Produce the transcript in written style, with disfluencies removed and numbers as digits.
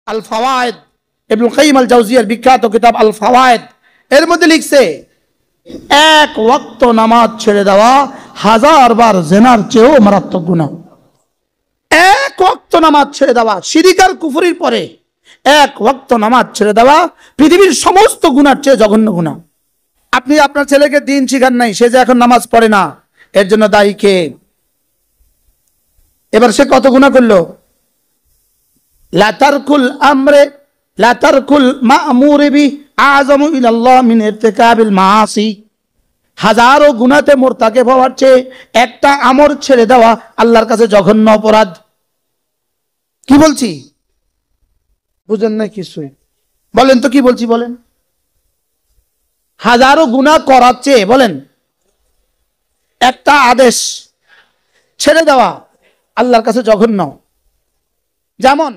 আল ফাওয়ায়েদ, ইবনুল কাইয়িম আল জাওজিয়ার বিখ্যাত কিতাব আল ফাওয়ায়েদ, এর মধ্যে লিখছে এক ওয়াক্ত নামাজ ছেড়ে দেওয়া 1000 বার জিনার চেয়েও মারাত্মক গুনাহ। এক ওয়াক্ত নামাজ ছেড়ে দেওয়া, শিরক আর কুফরির পরে এক ওয়াক্ত নামাজ ছেড়ে দেওয়া পৃথিবীর সমস্ত গুনার চেয়ে জঘন্য গুনাহ। আপনি আপনার ছেলেকে দিন শিখান নাই, সে যে এখন নামাজ পড়ে না, এর জন্য দায়ী কে? এবার সে কত গুনাহ করলো? লা তারকুল আমরে লা তারকুল মা'মুরি বি আযমু ইলাল্লাহ মিন ইরতিকাবিল মাআসি। হাজারো গুনাহতে মুরতাকিব হওয়ার চেয়ে একটা আমর ছেড়ে দেওয়া আল্লাহর কাছে জঘন্য অপরাধ। কি বলছি বুঝেন না কিছুই? বলেন তো কি বলছি বলেন। হাজারো গুনাহ করার চেয়ে বলেন একটা আদেশ ছেড়ে দেওয়া আল্লাহর কাছে জঘন্য। যেমন